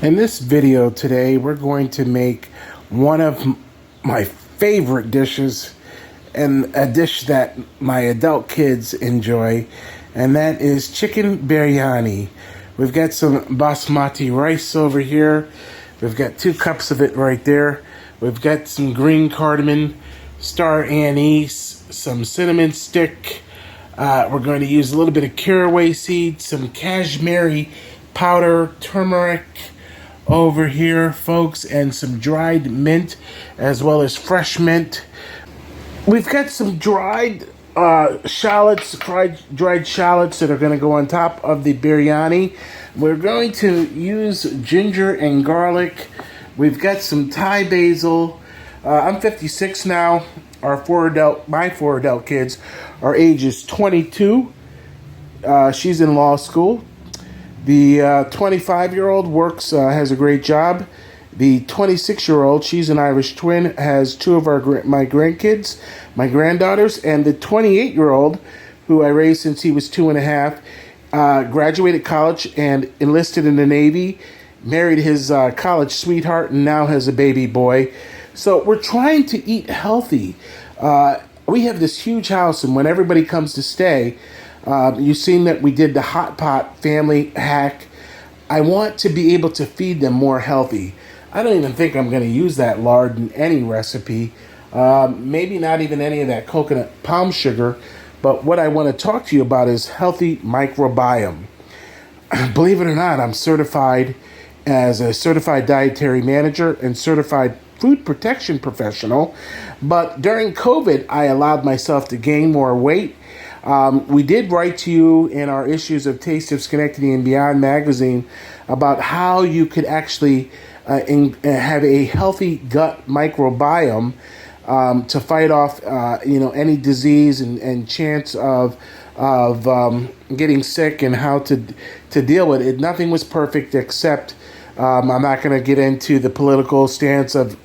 In this video today, we're going to make one of my favorite dishes, and a dish that my adult kids enjoy, and that is chicken biryani. We've got some basmati rice over here. We've got 2 cups of it right there. We've got some green cardamom, star anise, some cinnamon stick. We're going to use a little bit of caraway seed, some cashmere powder, turmeric over here, folks, and some dried mint as well as fresh mint. We've got some dried shallots, dried shallots that are going to go on top of the biryani. We're going to use ginger and garlic. We've got some Thai basil. I'm 56 now. My 4 adult kids are ages 22. She's in law school. The 25-year-old works, has a great job. The 26-year-old, she's an Irish twin, has 2 of my grandkids, my granddaughters, and the 28-year-old, who I raised since he was 2.5, graduated college and enlisted in the Navy, married his college sweetheart, and now has a baby boy. So we're trying to eat healthy. We have this huge house, and when everybody comes to stay, you've seen that we did the hot pot family hack. I want to be able to feed them more healthy. I don't even think I'm going to use that lard in any recipe. Maybe not even any of that coconut palm sugar. But what I want to talk to you about is healthy microbiome. Believe it or not, I'm certified as a certified dietary manager and certified food protection professional. But during COVID, I allowed myself to gain more weight. We did write to you in our issues of Taste of Schenectady and Beyond magazine about how you could actually have a healthy gut microbiome to fight off any disease and chance of getting sick, and how to deal with it. Nothing was perfect except I'm not going to get into the political stance of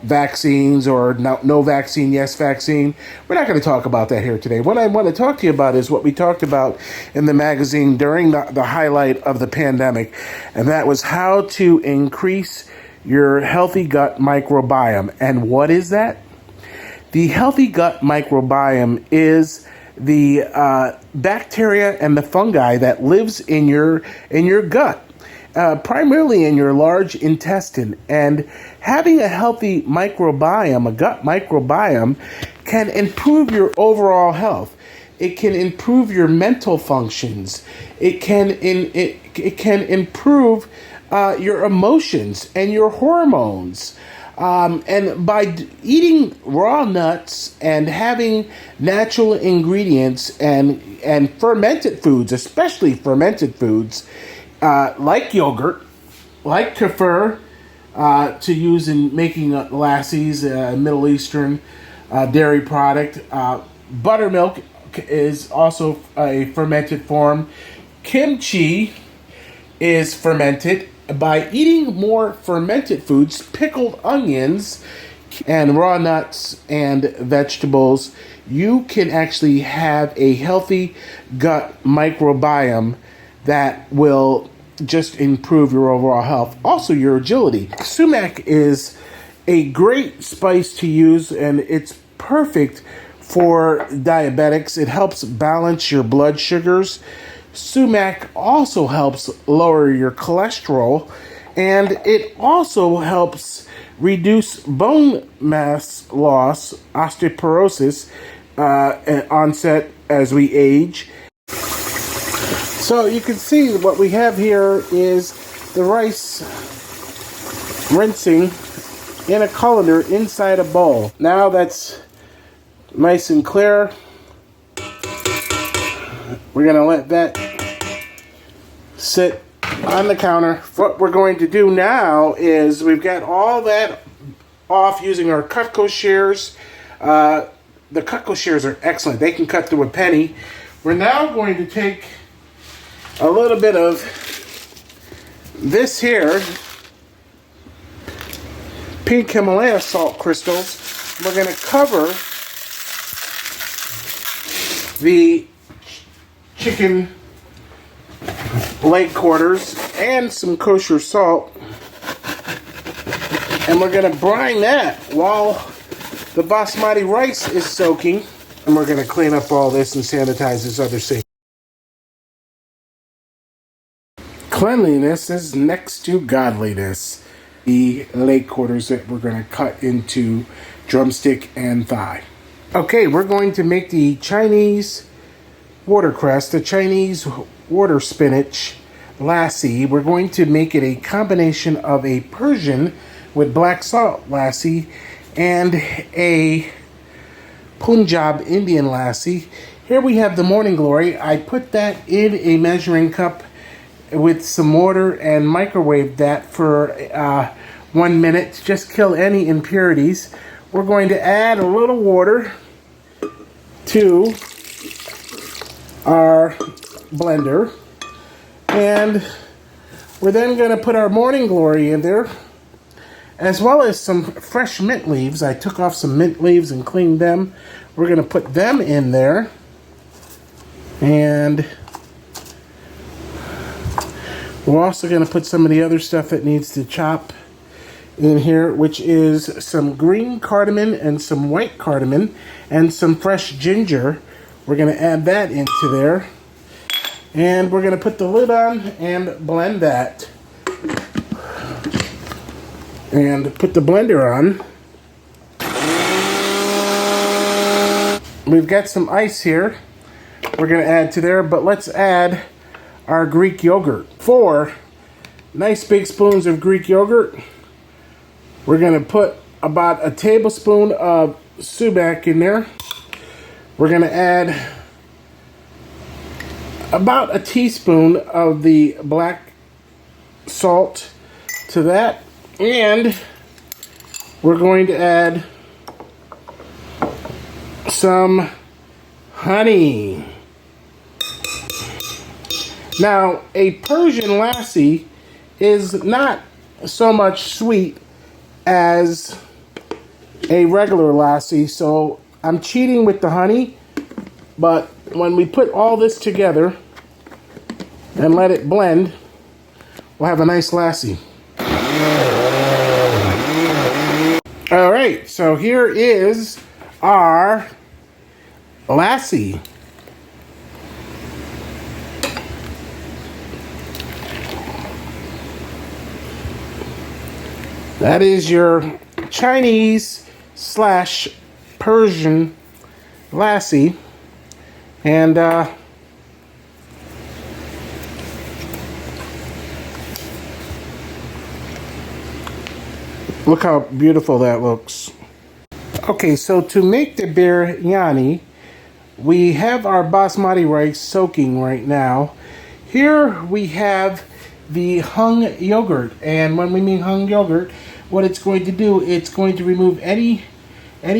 vaccines or no vaccine, yes vaccine. We're not going to talk about that here today. What I want to talk to you about is what we talked about in the magazine during the highlight of the pandemic, and that was how to increase your healthy gut microbiome. And what is that? The healthy gut microbiome is the bacteria and the fungi that lives in your gut. Primarily in your large intestine, and having a healthy microbiome, a gut microbiome, can improve your overall health. It can improve your mental functions. It can improve your emotions and your hormones. And by eating raw nuts and having natural ingredients and fermented foods, especially fermented foods, like yogurt, like kefir, to use in making lassis, Middle Eastern dairy product. Buttermilk is also a fermented form. Kimchi is fermented. By eating more fermented foods, pickled onions, and raw nuts and vegetables, you can actually have a healthy gut microbiome that will just improve your overall health. Also, your agility. Sumac is a great spice to use, and it's perfect for diabetics. It helps balance your blood sugars. Sumac also helps lower your cholesterol, and it also helps reduce bone mass loss, osteoporosis, onset as we age. So you can see what we have here is the rice rinsing in a colander inside a bowl. Now that's nice and clear. We're going to let that sit on the counter. What we're going to do now is we've got all that off using our Cutco shears. The Cutco shears are excellent. They can cut through a penny. We're now going to take a little bit of this here, pink Himalaya salt crystals. We're going to cover the chicken leg quarters and some kosher salt. And we're going to brine that while the basmati rice is soaking. And we're going to clean up all this and sanitize this other sink. Cleanliness is next to godliness. The leg quarters that we're going to cut into drumstick and thigh. Okay, we're going to make the Chinese watercress, the Chinese water spinach lassi. We're going to make it a combination of a Persian with black salt lassi and a Punjab Indian lassi. Here we have the Morning Glory. I put that in a measuring cup with some water and microwave that for 1 minute to just kill any impurities. We're going to add a little water to our blender, and we're then going to put our Morning Glory in there, as well as some fresh mint leaves. I took off some mint leaves and cleaned them. We're going to put them in there, and we're also going to put some of the other stuff that needs to chop in here, which is some green cardamom and some white cardamom and some fresh ginger. We're going to add that into there, and we're going to put the lid on and blend that. And put the blender on. We've got some ice here we're going to add to there, but let's add our Greek yogurt. 4 nice big spoons of Greek yogurt. We're going to put about a tablespoon of sumac in there. We're going to add about a teaspoon of the black salt to that. And we're going to add some honey. Now, a Persian lassi is not so much sweet as a regular lassi, so I'm cheating with the honey, but when we put all this together and let it blend, we'll have a nice lassi. All right, so here is our lassi. That is your Chinese / Persian lassi, and look how beautiful that looks. Okay, so to make the biryani, we have our basmati rice soaking right now. Here we have the hung yogurt, and when we mean hung yogurt, what it's going to do, it's going to remove any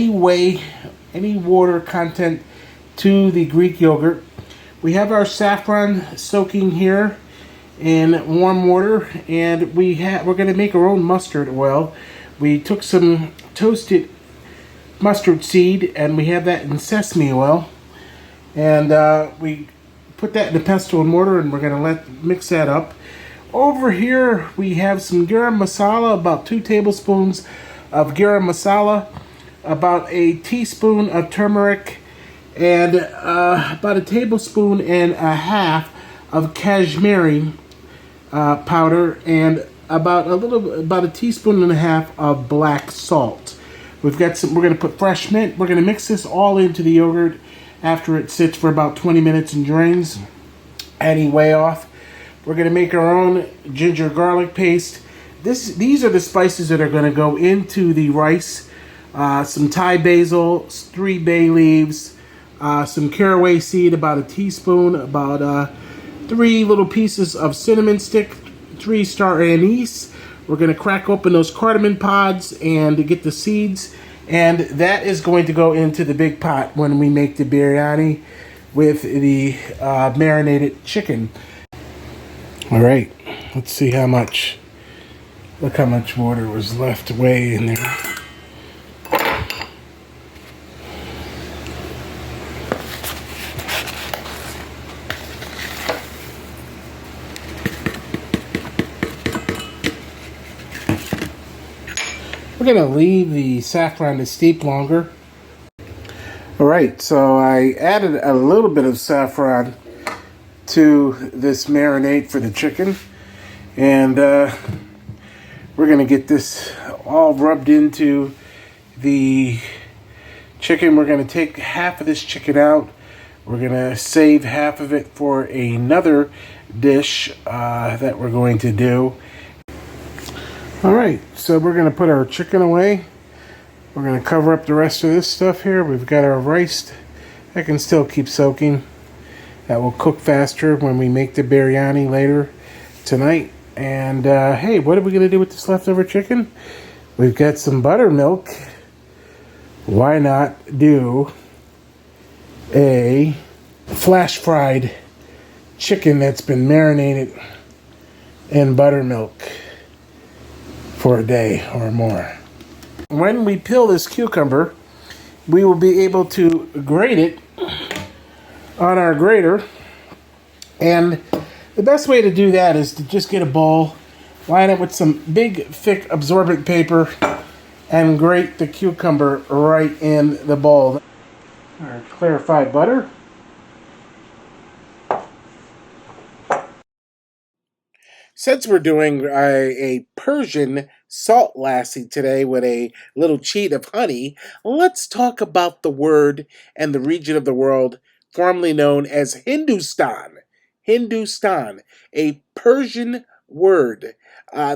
water content to the Greek yogurt. We have our saffron soaking here in warm water, and we're going to make our own mustard oil. We took some toasted mustard seed, and we have that in sesame oil, and we put that in the pestle and mortar, and we're going to mix that up. Over here we have some garam masala, about 2 tablespoons of garam masala, about a teaspoon of turmeric, and about a tablespoon and a half of cashmere powder, and about a teaspoon and a half of black salt. We're going to put fresh mint. We're going to mix this all into the yogurt after it sits for about 20 minutes and drains any whey off. We're going to make our own ginger garlic paste. These are the spices that are going to go into the rice. Some Thai basil, 3 bay leaves, some caraway seed, about a teaspoon, about 3 little pieces of cinnamon stick, 3 star anise. We're going to crack open those cardamom pods and get the seeds, and that is going to go into the big pot when we make the biryani with the marinated chicken. All right, let's see how much. Look how much water was left way in there. We're going to leave the saffron to steep longer. All right, so I added a little bit of saffron to this marinade for the chicken, and we're going to get this all rubbed into the chicken. We're going to take half of this chicken out. We're going to save half of it for another dish that we're going to do. All right, so we're going to put our chicken away. We're going to cover up the rest of this stuff here. We've got our rice that can still keep soaking. That will cook faster when we make the biryani later tonight. And hey, what are we going to do with this leftover chicken? We've got some buttermilk. Why not do a flash fried chicken that's been marinated in buttermilk for a day or more? When we peel this cucumber, we will be able to grate it on our grater. And the best way to do that is to just get a bowl, line it with some big, thick, absorbent paper, and grate the cucumber right in the bowl. Our clarified butter. Since we're doing a Persian salt lassi today with a little cheat of honey, let's talk about the word and the region of the world formerly known as Hindustan. Hindustan, a Persian word.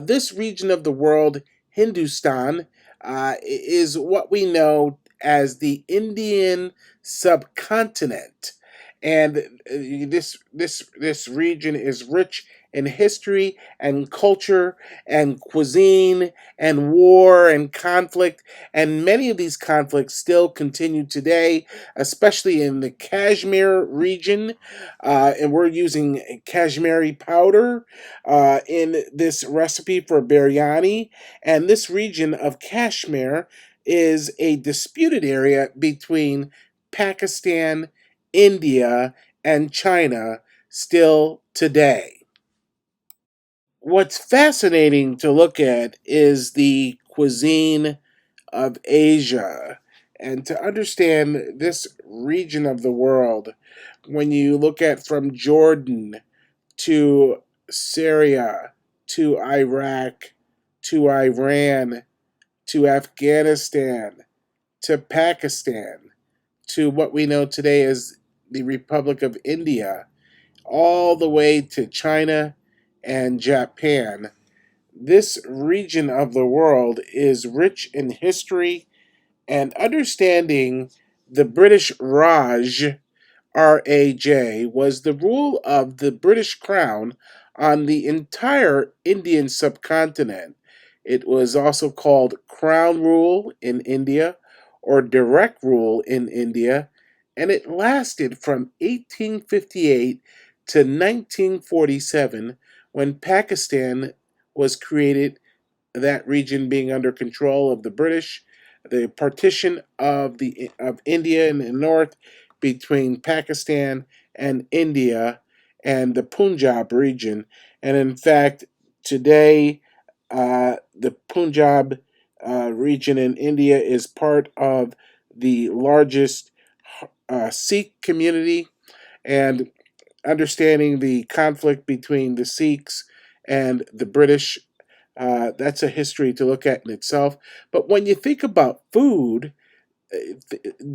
This region of the world, Hindustan, is what we know as the Indian subcontinent. And this region is rich in history and culture and cuisine and war and conflict. And many of these conflicts still continue today, especially in the Kashmir region. And we're using Kashmiri powder in this recipe for biryani. And this region of Kashmir is a disputed area between Pakistan, India, and China still today. What's fascinating to look at is the cuisine of Asia. And to understand this region of the world, when you look at from Jordan to Syria to Iraq to Iran to Afghanistan to Pakistan to what we know today as the Republic of India, all the way to China and Japan, this region of the world is rich in history and understanding. The British Raj was the rule of the British Crown on the entire Indian subcontinent. It was also called Crown Rule in India or Direct Rule in India, and it lasted from 1858 to 1947 when Pakistan was created, that region being under control of the British, the partition of India in the north between Pakistan and India and the Punjab region. And in fact, today, the Punjab region in India is part of the largest Sikh community, and understanding the conflict between the Sikhs and the British, that's a history to look at in itself. But when you think about food,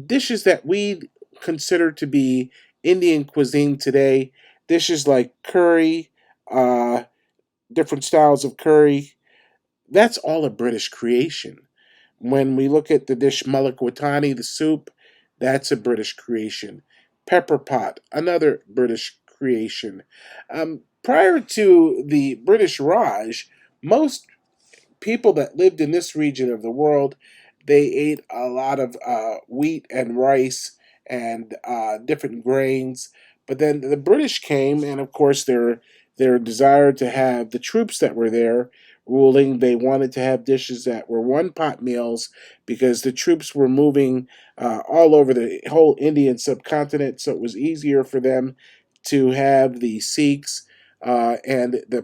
dishes that we consider to be Indian cuisine today, dishes like curry, uh, different styles of curry, that's all a British creation. When we look at the dish Malakwatani, the soup, that's a British creation. Pepper pot, another British creation. Prior to the British Raj, most people that lived in this region of the world, they ate a lot of wheat and rice and different grains. But then the British came, and of course their desire to have the troops that were there ruling, they wanted to have dishes that were one pot meals because the troops were moving all over the whole Indian subcontinent, so it was easier for them to have the Sikhs and their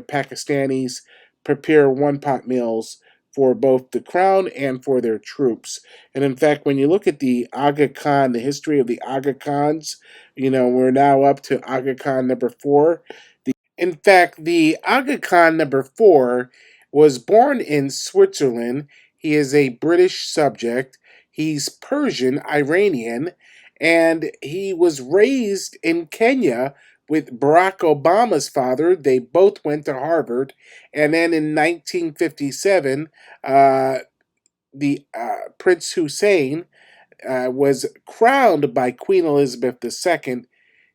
Pakistanis prepare one pot meals for both the crown and for their troops. And in fact, when you look at the Aga Khan, the history of the Aga Khans, we're now up to Aga Khan number 4. In fact, the Aga Khan number 4 was born in Switzerland. He is a British subject. He's Persian, Iranian, and he was raised in Kenya with Barack Obama's father. They both went to Harvard. And then in 1957, the Prince Hussein was crowned by Queen Elizabeth II,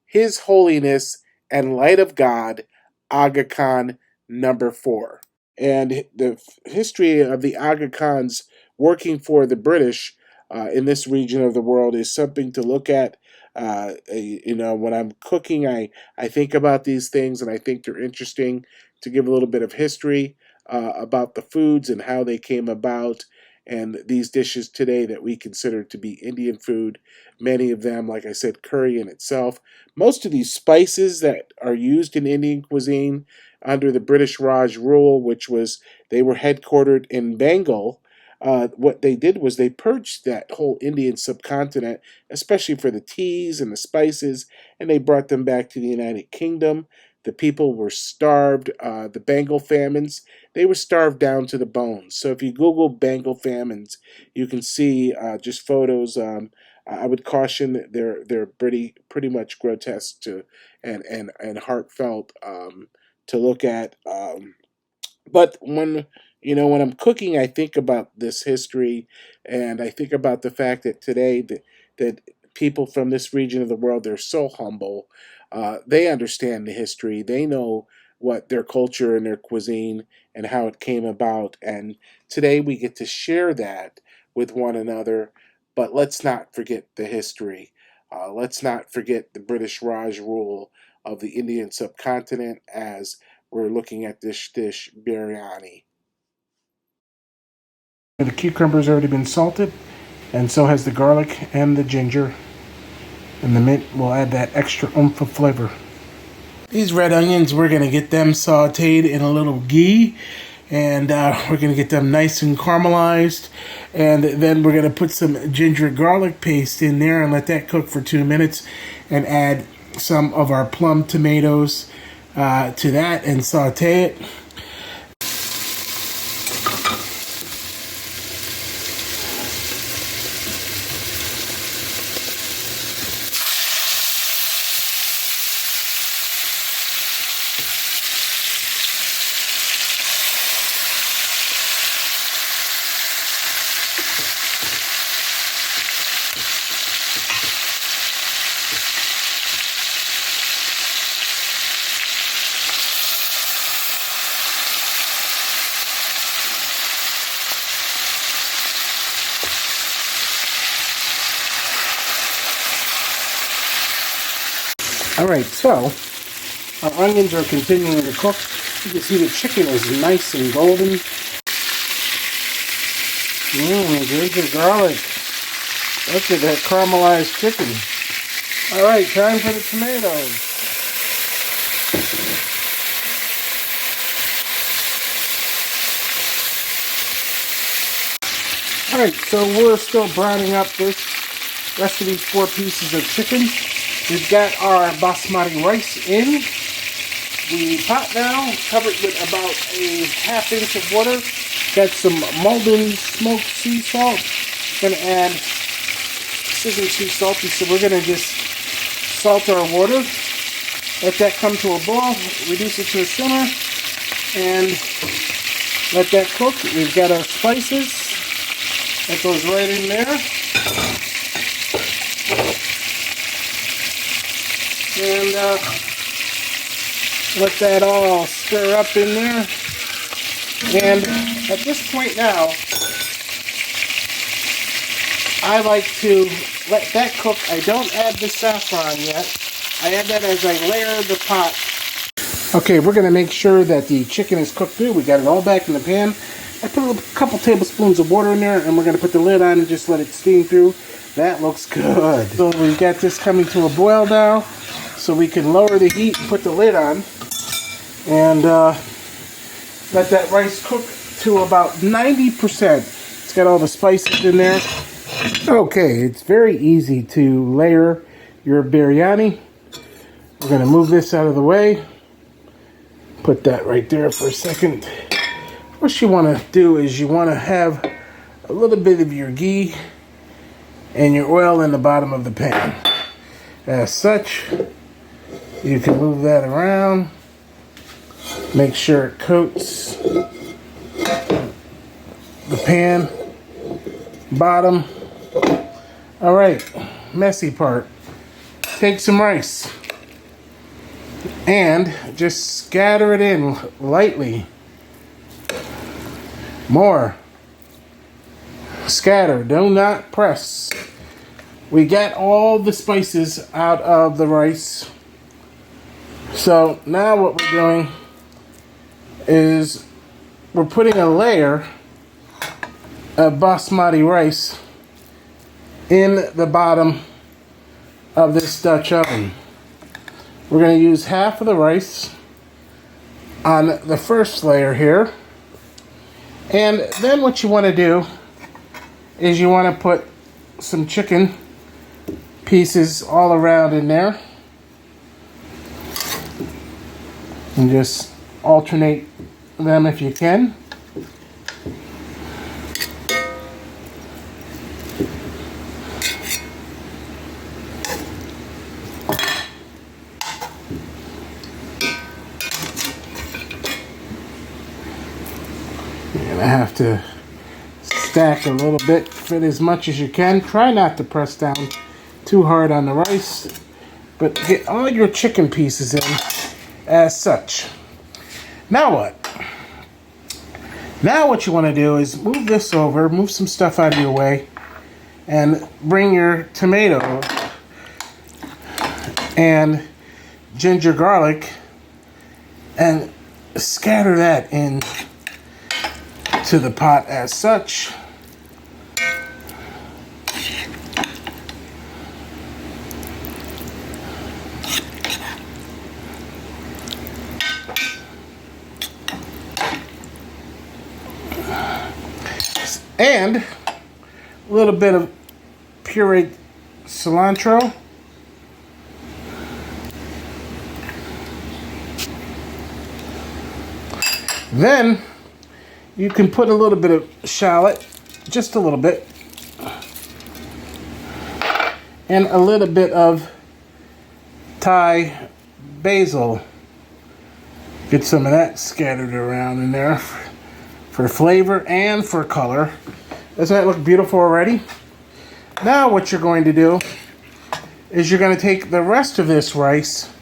His Holiness and Light of God, Aga Khan number 4. And the history of the Aga Khans working for the British in this region of the world is something to look at. When I'm cooking, I think about these things, and I think they're interesting to give a little bit of history about the foods and how they came about. And these dishes today that we consider to be Indian food, many of them, like I said, curry in itself. Most of these spices that are used in Indian cuisine under the British Raj rule, which was they were headquartered in Bengal, what they did was they purged that whole Indian subcontinent, especially for the teas and the spices, and they brought them back to the United Kingdom. The people were starved. The Bengal famines, they were starved down to the bones. So if you Google Bengal famines, you can see just photos. I would caution that they're pretty much grotesque and heartfelt to look at. But when I'm cooking, I think about this history, and I think about the fact that today that people from this region of the world, they're so humble. They understand the history. They know what their culture and their cuisine and how it came about. And today we get to share that with one another. But let's not forget the history. Let's not forget the British Raj rule of the Indian subcontinent as we're looking at this dish, biryani. The cucumber's already been salted, and so has the garlic and the ginger. And the mint will add that extra oomph of flavor. These red onions, we're going to get them sauteed in a little ghee, and we're going to get them nice and caramelized. And then we're going to put some ginger garlic paste in there and let that cook for 2 minutes, and add some of our plum tomatoes to that and saute it. Alright, so our onions are continuing to cook. You can see the chicken is nice and golden. Ginger garlic. Look at that caramelized chicken. Alright, time for the tomatoes. Alright, so we're still browning up this rest of these 4 pieces of chicken. We've got our basmati rice in the pot now, covered with about a ½ inch of water. Got some Malden smoked sea salt. Gonna add, this isn't too salty, so we're gonna just salt our water. Let that come to a boil, reduce it to a simmer, and let that cook. We've got our spices. That goes right in there. And let that all stir up in there. And at this point now, I like to let that cook. I don't add the saffron yet. I add that as I layer the pot. Okay, we're going to make sure that the chicken is cooked through. We got it all back in the pan. I put a couple tablespoons of water in there, and we're going to put the lid on and just let it steam through. That looks good. So we've got this coming to a boil now. So we can lower the heat, put the lid on, and let that rice cook to about 90%. It's got all the spices in there. Okay, it's very easy to layer your biryani. We're going to move this out of the way. Put that right there for a second. What you want to do is you want to have a little bit of your ghee and your oil in the bottom of the pan. As such, you can move that around. Make sure it coats the pan bottom. All right, messy part. Take some rice and just scatter it in lightly. More. Scatter, do not press. We got all the spices out of the rice. So now what we're doing is we're putting a layer of basmati rice in the bottom of this Dutch oven. We're going to use half of the rice on the first layer here. And then what you want to do is you want to put some chicken pieces all around in there. And just alternate them if you can. You're gonna have to stack a little bit, fit as much as you can. Try not to press down too hard on the rice, but get all your chicken pieces in as such. Now what? Now what you want to do is move this over, move some stuff out of your way, and bring your tomato and ginger garlic and scatter that in to the pot as such. And a little bit of pureed cilantro. Then you can put a little bit of shallot, just a little bit, and a little bit of Thai basil. Get some of that scattered around in there for flavor and for color. Doesn't that look beautiful already? Now what you're going to do is you're going to take the rest of this rice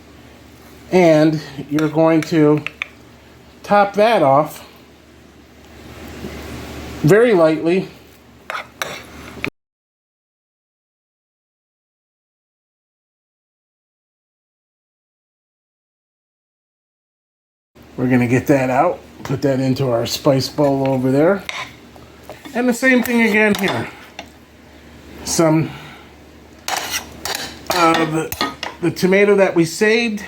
and you're going to top that off very lightly. We're going to get that out, put that into our spice bowl over there. And the same thing again here. Some of the tomato that we saved.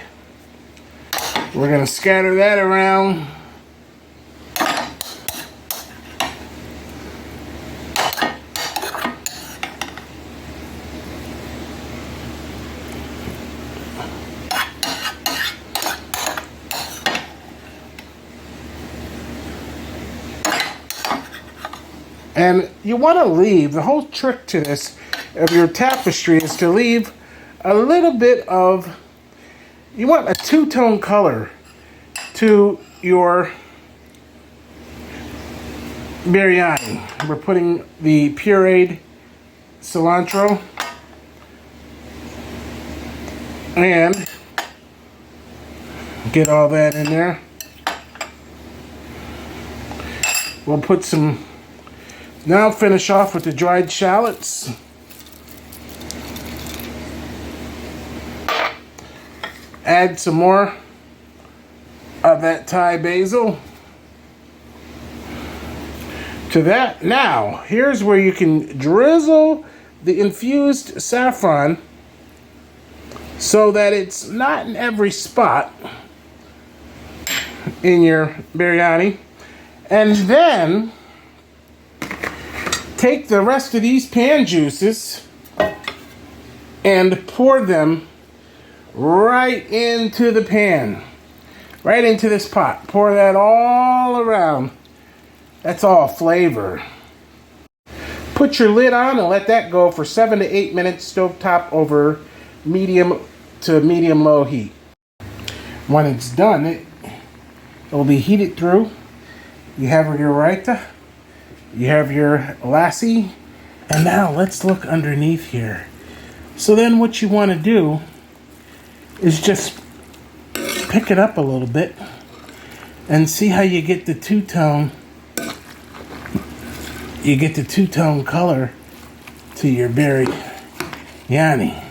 We're going to scatter that around. And you want to leave, the whole trick to this, of your tapestry, is to leave a little bit of, you want a two-tone color to your biryani. We're putting the pureed cilantro and get all that in there. We'll put some, now finish off with the dried shallots. Add some more of that Thai basil to that. Now, here's where you can drizzle the infused saffron so that it's not in every spot in your biryani. And then take the rest of these pan juices and pour them right into the pan. Right into this pot. Pour that all around. That's all flavor. Put your lid on and let that go for 7 to 8 minutes, stovetop over medium to medium low heat. When it's done, it will be heated through. You have your raita, you have your lassi, and now let's look underneath here. So then what you want to do is just pick it up a little bit and see how you get the two-tone. You get the two-tone color to your biryani.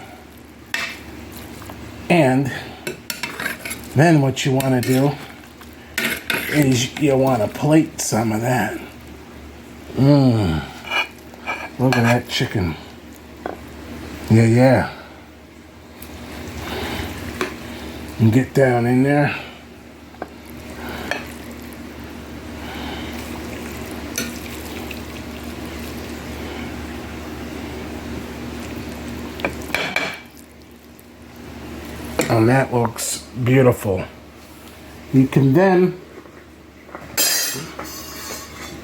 And then what you want to do is you want to plate some of that. Look at that chicken. Yeah. And get down in there. And that looks beautiful. You can then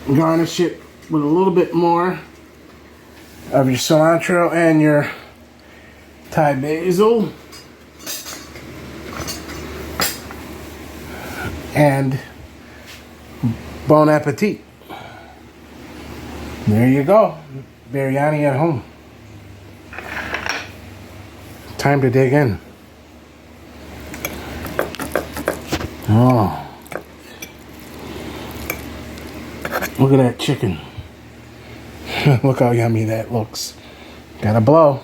garnish it with a little bit more of your cilantro and your Thai basil. And bon appetit. There you go. Biryani at home. Time to dig in. Oh. Look at that chicken. Look how yummy that looks. Gotta blow.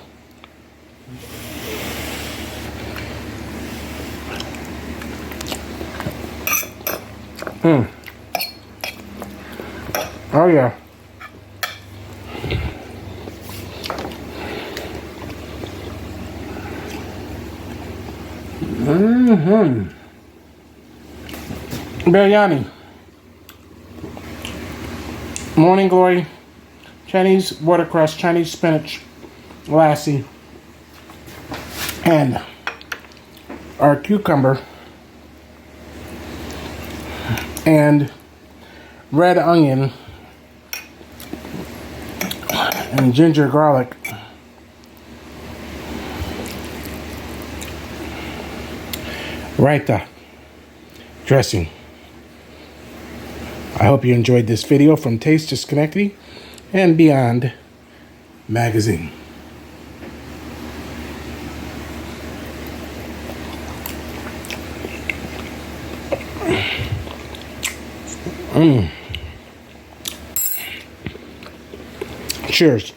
Oh yeah. Biryani. Morning glory. Chinese watercress, Chinese spinach, lassi, and our cucumber and red onion and ginger garlic. Raita dressing. I hope you enjoyed this video from Taste to Schenectady and Beyond Magazine. Cheers.